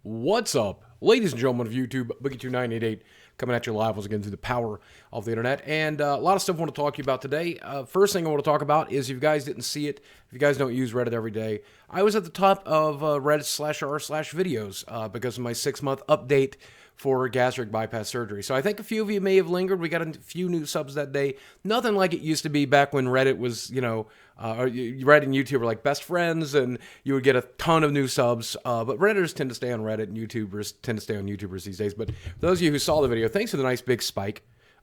What's up, ladies and gentlemen of YouTube? Boogie2988 coming at you live once again through the power of the internet. And a lot of stuff I want to talk to you about today. First thing I want to talk about is if you guys didn't see it, if you guys don't use Reddit every day, I was at the top of Reddit/r/videos because of my 6-month update for gastric bypass surgery. So I think a few of you may have lingered. We got a few new subs that day. Nothing like it used to be back when Reddit was, Reddit and YouTube were like best friends and you would get a ton of new subs. But Redditors tend to stay on Reddit and YouTubers tend to stay on YouTubers these days. But for those of you who saw the video, thanks for the nice big spike.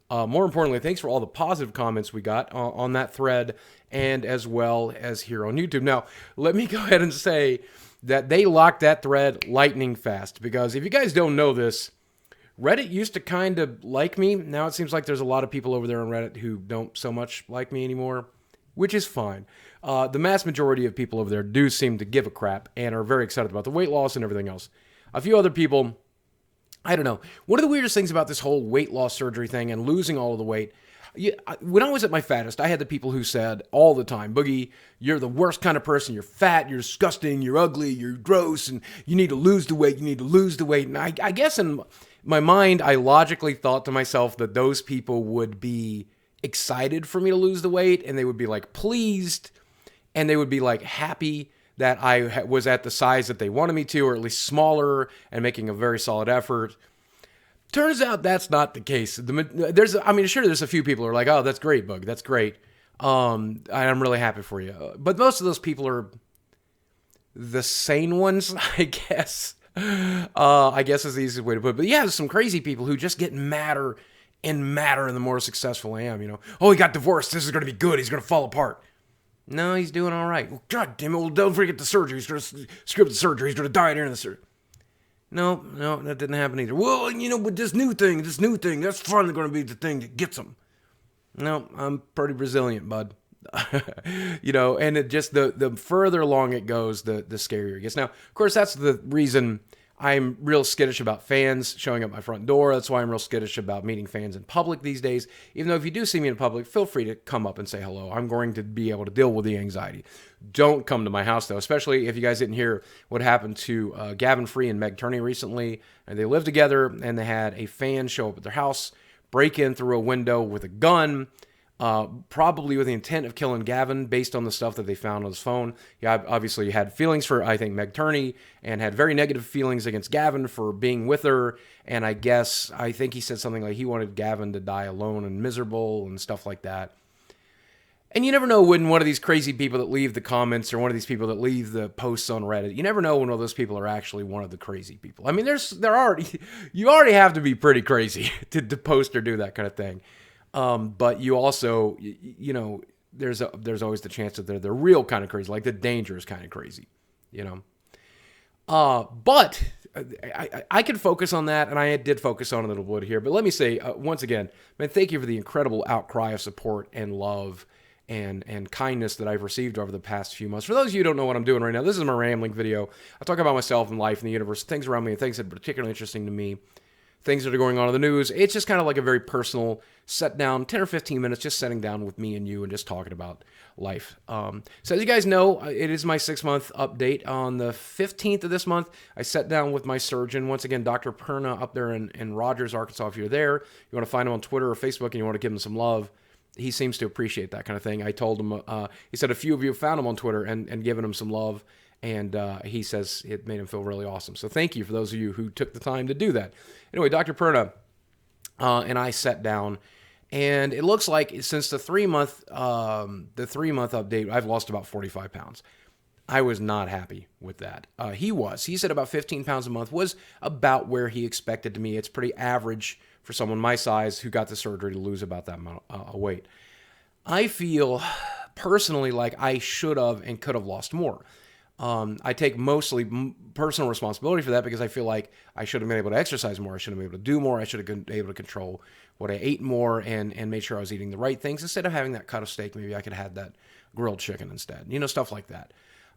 More importantly, thanks for all the positive comments we got on that thread and as well as here on YouTube. Now, let me go ahead and say that they locked that thread lightning fast because if you guys don't know this, Reddit used to kind of like me. Now it seems like there's a lot of people over there on Reddit who don't so much like me anymore, which is fine. The mass majority of people over there do seem to give a crap and are very excited about the weight loss and everything else. A few other people, I don't know. One of the weirdest things about this whole weight loss surgery thing and losing all of the weight, when I was at my fattest, I had the people who said all the time, Boogie, you're the worst kind of person. You're fat, you're disgusting, you're ugly, you're gross, and you need to lose the weight, you need to lose the weight. And I guess in my mind, I logically thought to myself that those people would be excited for me to lose the weight, and they would be like pleased, and they would be like happy that I was at the size that they wanted me to, or at least smaller, and making a very solid effort. Turns out that's not the case. There's a few people who are like, oh, that's great, Bug, that's great. I'm really happy for you. But most of those people are the sane ones, I guess. I guess is the easiest way to put it. But yeah, there's some crazy people who just get madder and madder the more successful I am, Oh, he got divorced. This is going to be good. He's going to fall apart. No, he's doing all right. Well, God damn it. Well, don't forget the surgery. He's going to skip the surgery. He's going to die during the surgery. No, that didn't happen either. Well, with this new thing, that's finally going to be the thing that gets him. No, I'm pretty resilient, bud. And it just, the further along it goes, the scarier it gets. Now, of course, that's the reason I'm real skittish about fans showing up my front door. That's why I'm real skittish about meeting fans in public these days. Even though if you do see me in public, feel free to come up and say hello. I'm going to be able to deal with the anxiety. Don't come to my house, though, especially if you guys didn't hear what happened to Gavin Free and Meg Turney recently. And they lived together, and they had a fan show up at their house, break in through a window with a gun, probably with the intent of killing Gavin based on the stuff that they found on his phone. He obviously had feelings for, I think, Meg Turney and had very negative feelings against Gavin for being with her. And I think he said something like he wanted Gavin to die alone and miserable and stuff like that. And you never know when one of these crazy people that leave the comments or one of these people that leave the posts on Reddit, you never know when one of those people are actually one of the crazy people. I mean, you already have to be pretty crazy to post or do that kind of thing. But you also, there's always the chance that they're the real kind of crazy, like the dangerous kind of crazy, But I could focus on that, and I did focus on a little bit here. But let me say, once again, man, thank you for the incredible outcry of support and love and kindness that I've received over the past few months. For those of you who don't know what I'm doing right now, this is my rambling video. I talk about myself and life and the universe, things around me, and things that are particularly interesting to me. Things that are going on in the news. It's just kind of like a very personal set down, 10 or 15 minutes, just sitting down with me and you and just talking about life. So as you guys know, it is my 6-month update. On the 15th of this month, I sat down with my surgeon. Once again, Dr. Perna up there in Rogers, Arkansas. If you're there, you want to find him on Twitter or Facebook and you want to give him some love, he seems to appreciate that kind of thing. I told him, he said a few of you found him on Twitter and given him some love. And he says it made him feel really awesome. So thank you for those of you who took the time to do that. Anyway, Dr. Perna and I sat down, and it looks like since the 3-month update, I've lost about 45 pounds. I was not happy with that. He said about 15 pounds a month was about where he expected to me. It's pretty average for someone my size who got the surgery to lose about that amount of weight. I feel personally like I should have and could have lost more. I take mostly personal responsibility for that because I feel like I should have been able to exercise more. I should have been able to do more. I should have been able to control what I ate more and made sure I was eating the right things. Instead of having that cut of steak, maybe I could have had that grilled chicken instead, stuff like that.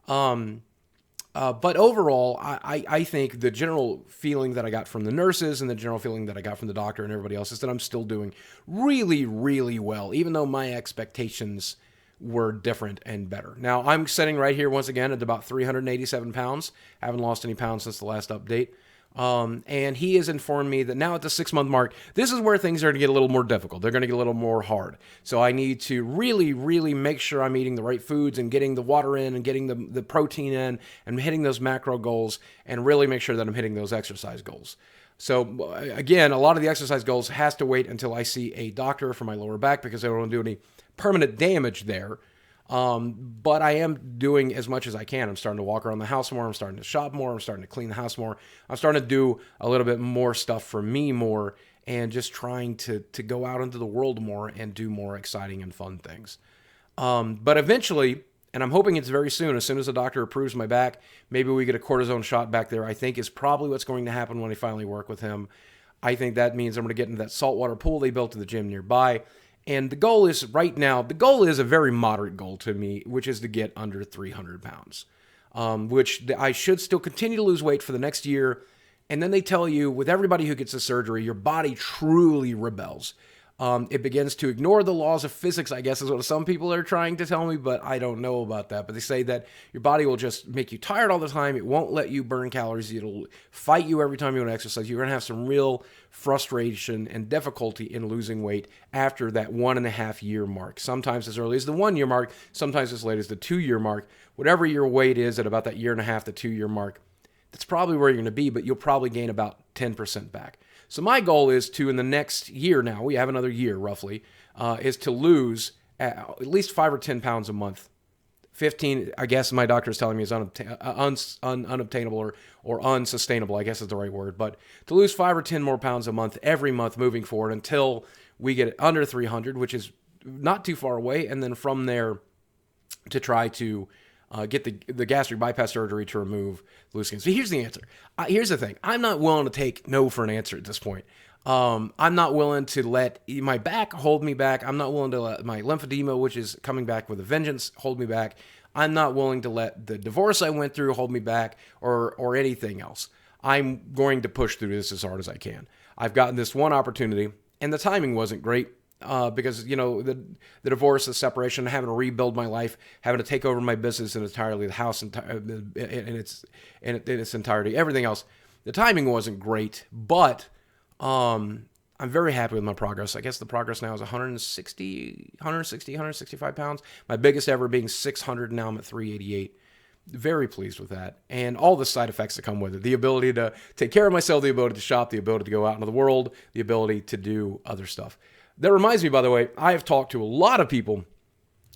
But overall, I think the general feeling that I got from the nurses and the general feeling that I got from the doctor and everybody else is that I'm still doing really, really well, even though my expectations were different and better. Now, I'm sitting right here once again at about 387 pounds. Haven't lost any pounds since the last update. And he has informed me that now at the 6 month mark, this is where things are going to get a little more difficult. They're going to get a little more hard. So I need to really, really make sure I'm eating the right foods and getting the water in and getting the protein in and hitting those macro goals and really make sure that I'm hitting those exercise goals. So again, a lot of the exercise goals has to wait until I see a doctor for my lower back because I don't want to do any permanent damage there. But I am doing as much as I can. I'm starting to walk around the house more. I'm starting to shop more. I'm starting to clean the house more. I'm starting to do a little bit more stuff for me more and just trying to go out into the world more and do more exciting and fun things. But eventually, and I'm hoping it's very soon, as soon as the doctor approves my back, maybe we get a cortisone shot back there, I think is probably what's going to happen when I finally work with him. I think that means I'm going to get into that saltwater pool they built at the gym nearby. And the goal is right now, the goal is a very moderate goal to me, which is to get under 300 pounds, which I should still continue to lose weight for the next year. And then they tell you with everybody who gets a surgery, your body truly rebels. It begins to ignore the laws of physics, I guess is what some people are trying to tell me, but I don't know about that. But they say that your body will just make you tired all the time. It won't let you burn calories. It'll fight you every time you want to exercise. You're going to have some real frustration and difficulty in losing weight after that 1.5 year mark. Sometimes as early as the 1 year mark, sometimes as late as the 2 year mark. Whatever your weight is at about that 1.5 to 2 year mark, that's probably where you're going to be, but you'll probably gain about 10% back. So my goal is to, in the next year now, we have another year roughly, is to lose at least 5 or 10 pounds a month. 15, I guess my doctor is telling me is unobtainable or unsustainable, I guess is the right word. But to lose 5 or 10 more pounds a month every month moving forward until we get under 300, which is not too far away. And then from there to try to get the gastric bypass surgery to remove loose skin. So here's the answer. Here's the thing. I'm not willing to take no for an answer at this point. I'm not willing to let my back hold me back. I'm not willing to let my lymphedema, which is coming back with a vengeance, hold me back. I'm not willing to let the divorce I went through hold me back or anything else. I'm going to push through this as hard as I can. I've gotten this one opportunity, and the timing wasn't great. Because, the divorce, the separation, having to rebuild my life, having to take over my business and entirely, the house in its entirety, everything else. The timing wasn't great, but I'm very happy with my progress. I guess the progress now is 165 pounds. My biggest ever being 600, now I'm at 388. Very pleased with that. And all the side effects that come with it. The ability to take care of myself, the ability to shop, the ability to go out into the world, the ability to do other stuff. That reminds me, by the way, I have talked to a lot of people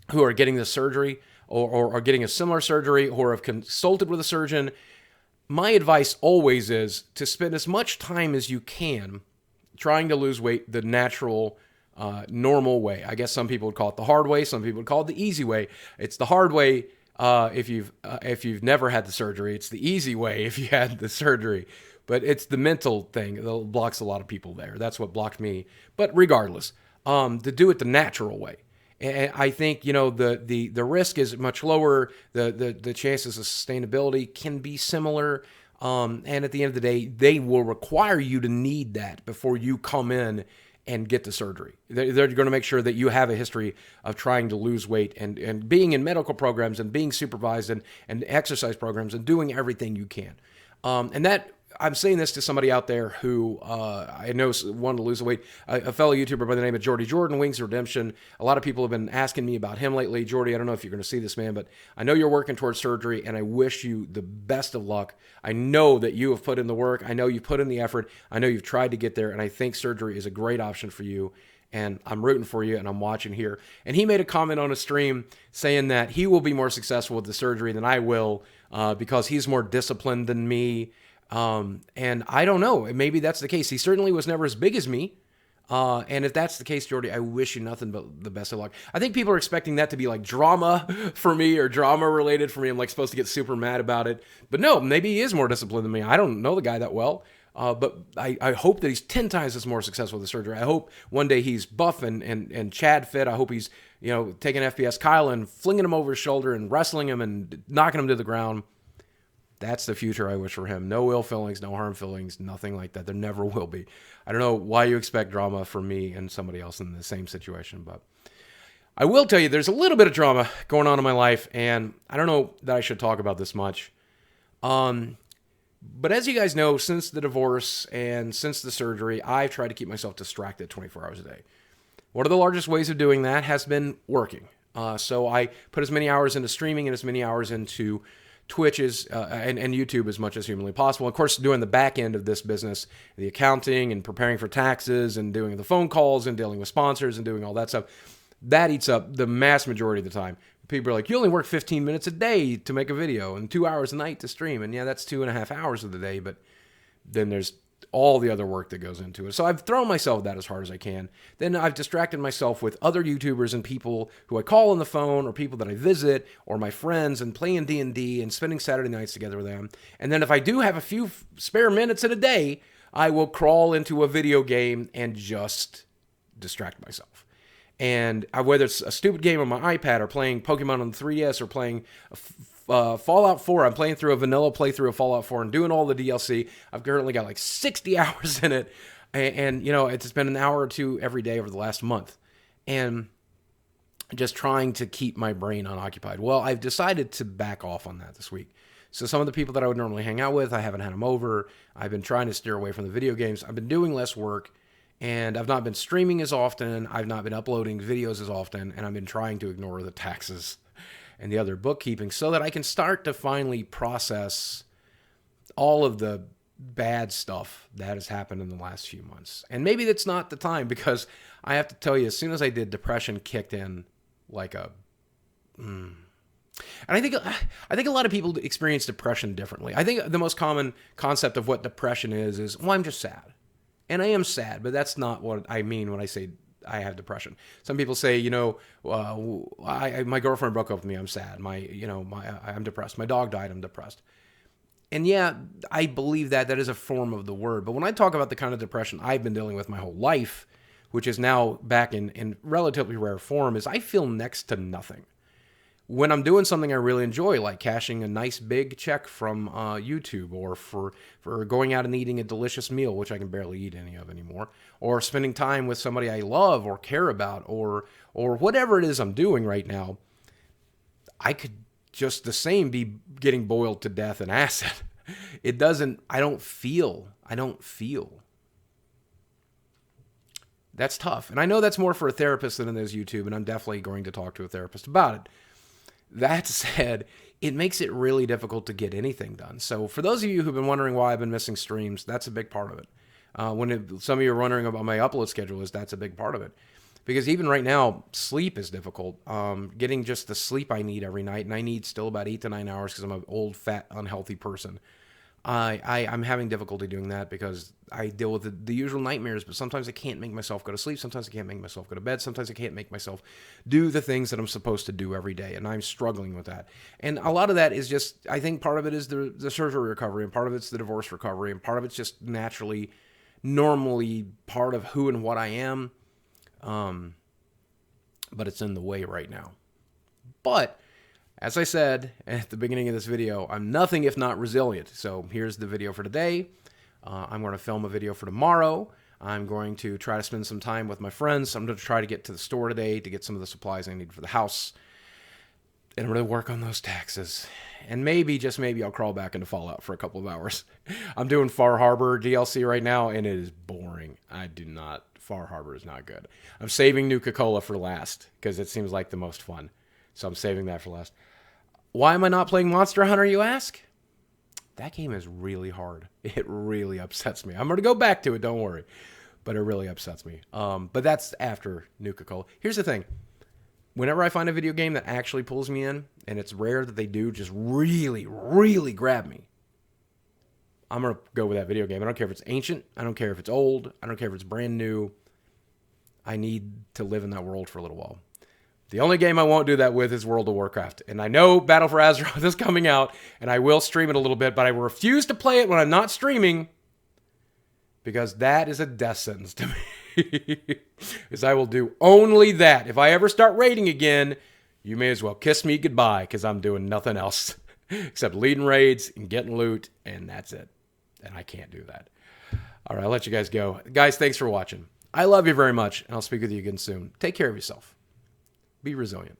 who are getting this surgery or are getting a similar surgery or have consulted with a surgeon. My advice always is to spend as much time as you can trying to lose weight the natural, normal way. I guess some people would call it the hard way. Some people would call it the easy way. It's the hard way if you've never had the surgery. It's the easy way if you had the surgery. But it's the mental thing that blocks a lot of people there. That's what blocked me. But regardless, to do it the natural way. And I think, the risk is much lower. The chances of sustainability can be similar. And at the end of the day, they will require you to need that before you come in and get the surgery. They're going to make sure that you have a history of trying to lose weight and being in medical programs and being supervised and exercise programs and doing everything you can. And that, I'm saying this to somebody out there who I know wanted to lose weight, a fellow YouTuber by the name of Jordy Jordan, Wings of Redemption. A lot of people have been asking me about him lately. Jordy, I don't know if you're going to see this, man, but I know you're working towards surgery, and I wish you the best of luck. I know that you have put in the work. I know you've put in the effort. I know you've tried to get there, and I think surgery is a great option for you. And I'm rooting for you, and I'm watching here. And he made a comment on a stream saying that he will be more successful with the surgery than I will because he's more disciplined than me. And I don't know. Maybe that's the case. He certainly was never as big as me. And if that's the case, Jordy, I wish you nothing but the best of luck. I think people are expecting that to be like drama for me or drama related for me. I'm like supposed to get super mad about it. But no, maybe he is more disciplined than me. I don't know the guy that well. But I hope that he's 10 times as more successful with the surgery. I hope one day he's buff and Chad fit. I hope he's, taking FPS Kyle and flinging him over his shoulder and wrestling him and knocking him to the ground. That's the future I wish for him. No ill feelings, no harm feelings, nothing like that. There never will be. I don't know why you expect drama from me and somebody else in the same situation, but I will tell you there's a little bit of drama going on in my life, and I don't know that I should talk about this much. But as you guys know, since the divorce and since the surgery, I've tried to keep myself distracted 24 hours a day. One of the largest ways of doing that has been working. So I put as many hours into streaming and as many hours into Twitch and YouTube as much as humanly possible. Of course, doing the back end of this business, the accounting and preparing for taxes and doing the phone calls and dealing with sponsors and doing all that stuff, that eats up the mass majority of the time. People are like, you only work 15 minutes a day to make a video and 2 hours a night to stream. And yeah, that's 2.5 hours of the day, but then there's all the other work that goes into it. So I've thrown myself that as hard as I can. Then I've distracted myself with other YouTubers and people who I call on the phone or people that I visit or my friends and playing D&D and spending Saturday nights together with them. And then if I do have a few spare minutes in a day, I will crawl into a video game and just distract myself. And whether it's a stupid game on my iPad or playing Pokemon on the 3DS or playing Fallout 4, I'm playing through a vanilla playthrough of Fallout 4 and doing all the DLC. I've currently got like 60 hours in it. And you know, it's been an hour or two every day over the last month. And just trying to keep my brain unoccupied. Well, I've decided to back off on that this week. So some of the people that I would normally hang out with, I haven't had them over. I've been trying to steer away from the video games. I've been doing less work. And I've not been streaming as often. I've not been uploading videos as often. And I've been trying to ignore the taxes and the other bookkeeping so that I can start to finally process all of the bad stuff that has happened in the last few months. And maybe that's not the time, because I have to tell you, as soon as I did, depression kicked in like a... And I think a lot of people experience depression differently. I think the most common concept of what depression is, well, I'm just sad. And I am sad, but that's not what I mean when I say I have depression. Some people say, you know, my girlfriend broke up with me, I'm sad. I'm depressed. My dog died, I'm depressed. And yeah, I believe that is a form of the word. But when I talk about the kind of depression I've been dealing with my whole life, which is now back in relatively rare form, is I feel next to nothing. When I'm doing something I really enjoy, like cashing a nice big check from YouTube, or for going out and eating a delicious meal, which I can barely eat any of anymore, or spending time with somebody I love or care about, or whatever it is I'm doing right now, I could just the same be getting boiled to death in acid. I don't feel. That's tough. And I know that's more for a therapist than it is YouTube, and I'm definitely going to talk to a therapist about it. That said, it makes it really difficult to get anything done. So for those of you who've been wondering why I've been missing streams, that's a big part of it. Some of you are wondering about my upload schedule, that's a big part of it. Because even right now, sleep is difficult. Getting just the sleep I need every night, and I need still about 8 to 9 hours because I'm an old, fat, unhealthy person. I'm having difficulty doing that because I deal with the usual nightmares, but sometimes I can't make myself go to sleep. Sometimes I can't make myself go to bed. Sometimes I can't make myself do the things that I'm supposed to do every day, and I'm struggling with that. And a lot of that is just, I think part of it is the surgery recovery, and part of it's the divorce recovery, and part of it's just normally part of who and what I am. But it's in the way right now. But as I said at the beginning of this video, I'm nothing if not resilient. So here's the video for today. I'm going to film a video for tomorrow. I'm going to try to spend some time with my friends. I'm going to try to get to the store today to get some of the supplies I need for the house. And I'm going to work on those taxes. And maybe, just maybe, I'll crawl back into Fallout for a couple of hours. I'm doing Far Harbor DLC right now, and it is boring. Far Harbor is not good. I'm saving Nuka-Cola for last, because it seems like the most fun. So I'm saving that for last. Why am I not playing Monster Hunter, you ask? That game is really hard. It really upsets me. I'm going to go back to it, don't worry. But it really upsets me. But that's after Nuka-Cola. Here's the thing. Whenever I find a video game that actually pulls me in, and it's rare that they do just really, really grab me, I'm going to go with that video game. I don't care if it's ancient. I don't care if it's old. I don't care if it's brand new. I need to live in that world for a little while. The only game I won't do that with is World of Warcraft. And I know Battle for Azeroth is coming out, and I will stream it a little bit, but I refuse to play it when I'm not streaming, because that is a death sentence to me. Because I will do only that. If I ever start raiding again, you may as well kiss me goodbye, because I'm doing nothing else except leading raids and getting loot, and that's it. And I can't do that. All right, I'll let you guys go. Guys, thanks for watching. I love you very much, and I'll speak with you again soon. Take care of yourself. Be resilient.